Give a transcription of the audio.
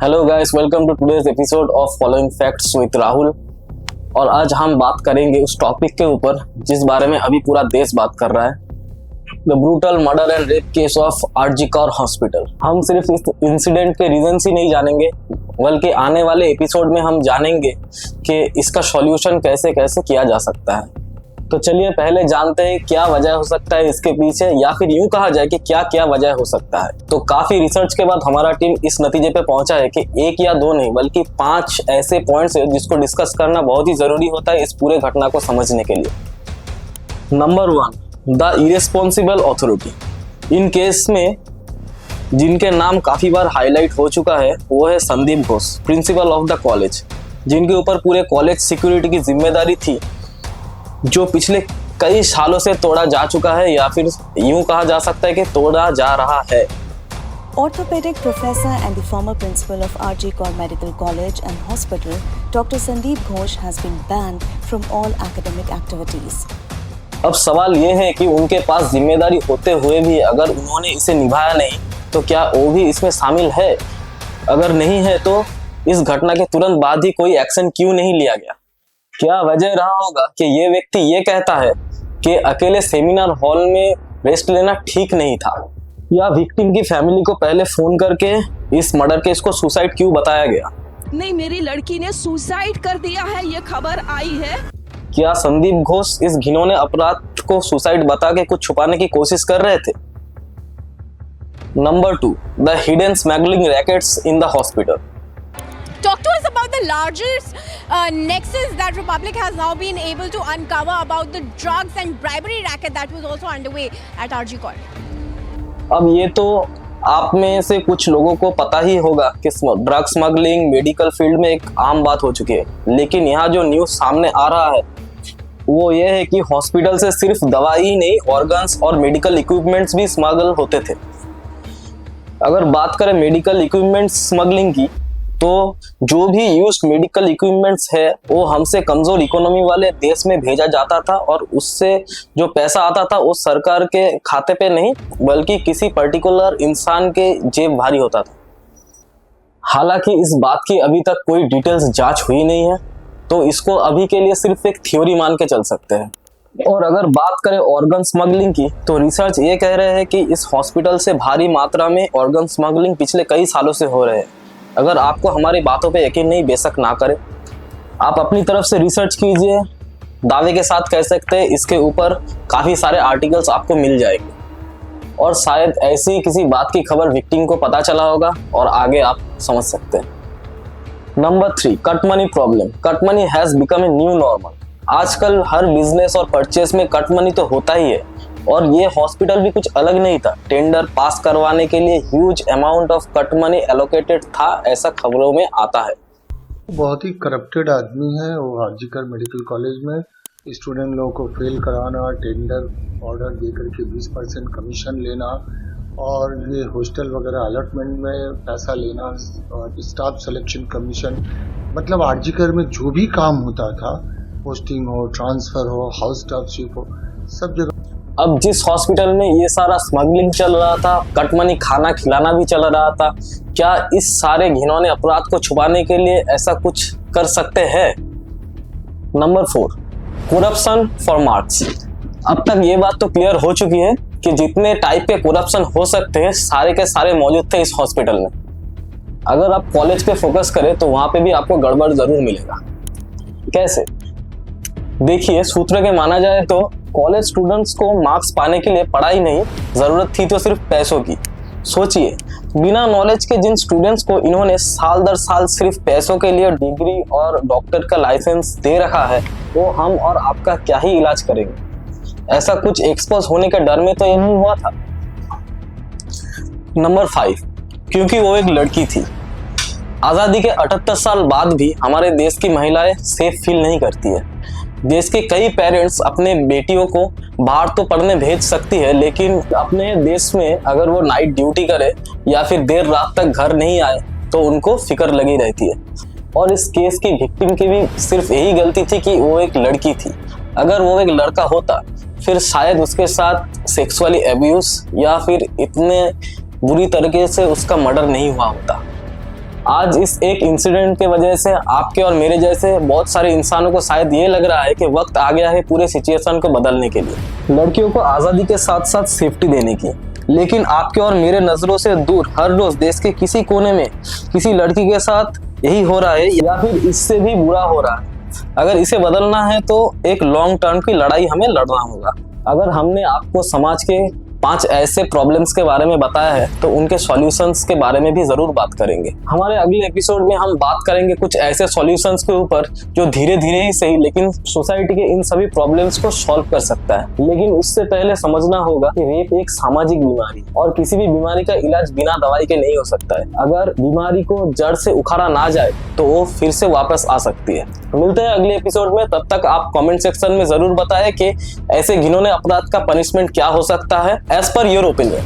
Hello guys, welcome to today's episode of following facts with Rahul. और आज हम बात करेंगे उस टॉपिक के ऊपर जिस बारे में अभी पूरा देश बात कर रहा है, the brutal murder and rape case of RG Kar hospital. हम सिर्फ इस इंसिडेंट के रीजंस ही नहीं जानेंगे, बल्कि आने वाले एपिसोड में हम जानेंगे कि इसका सॉल्यूशन कैसे कैसे किया जा सकता है। तो चलिए पहले जानते हैं क्या वजह हो सकता है इसके पीछे, या फिर यूं कहा जाए कि क्या क्या वजह हो सकता है। तो काफी रिसर्च के बाद हमारा टीम इस नतीजे पे पहुंचा है कि एक या दो नहीं बल्कि 5 ऐसे पॉइंट्स है जिसको डिस्कस करना बहुत ही जरूरी होता है इस पूरे घटना को समझने के लिए। Number 1, the irresponsible authority. In case में जिनके नाम काफी बार हाईलाइट हो चुका है वो है Sandeep Ghosh, principle of the college, जिनके ऊपर पूरे कॉलेज सिक्योरिटी की जिम्मेदारी थी, जो पिछले कई सालों से तोड़ा जा चुका है, या फिर यूं कहा जा सकता है कि तोड़ा जा रहा है। Orthopedic professor and the former principal of RG Kaur Medical College and Hospital, Dr. Sandeep Ghosh has been banned from all academic activities. अब सवाल ये है कि उनके पास जिम्मेदारी होते हुए भी अगर उन्होंने इसे निभाया नहीं तो क्या वो भी इसमें शामिल है? अगर नहीं है तो इस घटना के तुरंत बाद ही कोई एक्शन क्यों नहीं लिया गया? क्या वजह रहा होगा कि ये व्यक्ति ये कहता है कि अकेले सेमिनार हॉल में रेस्ट लेना ठीक नहीं था, या विक्टिम की फैमिली को पहले फोन करके इस मर्डर केस को सुसाइड क्यों बताया गया? नहीं, मेरी लड़की ने सुसाइड कर दिया है, ये खबर आई है। क्या संदीप घोष इस घिनौने अपराध को सुसाइड बता के कुछ छुपाने की कोशिश कर रहे थे? Number 2, the hidden smuggling rackets in the hospital. Talk to us about the largest nexus that Republic has now been able to uncover about the drugs and bribery racket that was also underway at RG Kaur. अब ये तो आप में से कुछ लोगों को पता ही होगा कि ड्रग स्मगलिंग मेडिकल फील्ड में एक आम बात हो चुकी है, लेकिन यहाँ जो न्यूज़ सामने आ रहा है वो ये है कि हॉस्पिटल से सिर्फ दवाई ही नहीं, ऑर्गन्स और मेडिकल इक्विपमेंट्स भी स्मगल होते थे। अगर बात करें मेडिकल इक्विपमेंट्स स्मगलिंग की, तो जो भी यूज्ड मेडिकल इक्विपमेंट्स है वो हमसे कमजोर इकोनॉमी वाले देश में भेजा जाता था, और उससे जो पैसा आता था वो सरकार के खाते पे नहीं बल्कि किसी पर्टिकुलर इंसान के जेब भारी होता था। हालांकि इस बात की अभी तक कोई डिटेल्स जांच हुई नहीं है, तो इसको अभी के लिए सिर्फ एक थ्योरी मान के चल सकते हैं। और अगर बात करें ऑर्गन स्मगलिंग की, तो रिसर्च ये कह रहे हैं कि इस हॉस्पिटल से भारी मात्रा में ऑर्गन स्मगलिंग पिछले कई सालों से हो रहे हैं। अगर आपको हमारी बातों पे यकीन नहीं, बेशक ना करें, आप अपनी तरफ से रिसर्च कीजिए। दावे के साथ कह सकते हैं इसके ऊपर काफ़ी सारे आर्टिकल्स आपको मिल जाएंगे, और शायद ऐसी ही किसी बात की खबर विक्टिम को पता चला होगा और आगे आप समझ सकते हैं। Number 3, cut money problem. Cut money has become a new normal. आजकल हर बिजनेस और परचेस में कट मनी तो होता ही है, और ये हॉस्पिटल भी कुछ अलग नहीं था। टेंडर पास करवाने के लिए huge amount of cut money allocated था, ऐसा खबरों में आता है। बहुत ही करप्टेड आदमी है वो। आरजी कौर मेडिकल कॉलेज में स्टूडेंट लोगों को फेल कराना, टेंडर ऑर्डर देकर के 20% कमीशन लेना, और ये हॉस्टल वगैरह अलॉटमेंट में पैसा लेना, और स्टाफ सिलेक्शन कमीशन, मतलब आरजी कौर में जो भी काम होता था, पोस्टिंग हो, ट्रांसफ़र हो, हाउस स्टाफशिप हो, सब जगह। अब जिस हॉस्पिटल में ये सारा स्मगलिंग चल रहा था, कट मनी खाना खिलाना भी चल रहा था, क्या इस सारे घिनौने अपराध को छुपाने के लिए ऐसा कुछ कर सकते हैं? Number 4, corruption for marks. अब तक ये बात तो क्लियर हो चुकी है कि जितने टाइप के करप्शन हो सकते हैं सारे के सारे मौजूद थे इस हॉस्पिटल में। अगर आप कॉलेज पे फोकस करें तो वहां पे भी आपको गड़बड़ जरूर मिलेगा। कैसे? देखिए, सूत्र के माना जाए तो कॉलेज स्टूडेंट्स को मार्क्स पाने के लिए पढ़ाई नहीं, जरूरत थी तो सिर्फ पैसों की। सोचिए, बिना नॉलेज के जिन स्टूडेंट्स को इन्होंने साल दर साल सिर्फ पैसों के लिए डिग्री और डॉक्टर का लाइसेंस दे रखा है, वो हम और आपका क्या ही इलाज करेंगे? ऐसा कुछ एक्सपोज होने के डर में तो ये नहीं हुआ था। नंबर 5, क्योंकि वो एक लड़की थी। आज़ादी के 78 साल बाद भी हमारे देश की महिलाएं सेफ फील नहीं करती है। देश के कई पेरेंट्स अपने बेटियों को बाहर तो पढ़ने भेज सकती है, लेकिन अपने देश में अगर वो नाइट ड्यूटी करे या फिर देर रात तक घर नहीं आए तो उनको फिक्र लगी रहती है। और इस केस की विक्टिम की भी सिर्फ यही गलती थी कि वो एक लड़की थी। अगर वो एक लड़का होता फिर शायद उसके साथ सेक्सुअली अब्यूज या फिर इतने बुरी तरीके से उसका मर्डर नहीं हुआ होता। आज इस एक इंसिडेंट के वजह से आपके और मेरे जैसे बहुत सारे इंसानों को शायद ये लग रहा है कि वक्त आ गया है पूरे सिचुएशन को बदलने के लिए, लड़कियों को आज़ादी के साथ साथ सेफ्टी देने की। लेकिन आपके और मेरे नज़रों से दूर हर रोज देश के किसी कोने में किसी लड़की के साथ यही हो रहा है या फिर इससे भी बुरा हो रहा है। अगर इसे बदलना है तो एक लॉन्ग टर्म की लड़ाई हमें लड़ना होगा। अगर हमने आपको समाज के 5 ऐसे प्रॉब्लम्स के बारे में बताया है तो उनके सॉल्यूशंस के बारे में भी जरूर बात करेंगे। हमारे अगले एपिसोड में हम बात करेंगे कुछ ऐसे सॉल्यूशंस के ऊपर जो धीरे धीरे ही सही लेकिन सोसाइटी के इन सभी प्रॉब्लम्स को सॉल्व कर सकता है। लेकिन उससे पहले समझना होगा कि रेप एक सामाजिक बीमारी और किसी भी बीमारी का इलाज बिना दवाई के नहीं हो सकता है। अगर बीमारी को जड़ से उखाड़ा ना जाए तो वो फिर से वापस आ सकती है। मिलते हैं अगले एपिसोड में, तब तक आप कमेंट सेक्शन में जरूर बताएं कि ऐसे घिनौने अपराध का पनिशमेंट क्या हो सकता है एज पर योर ओपिनियन।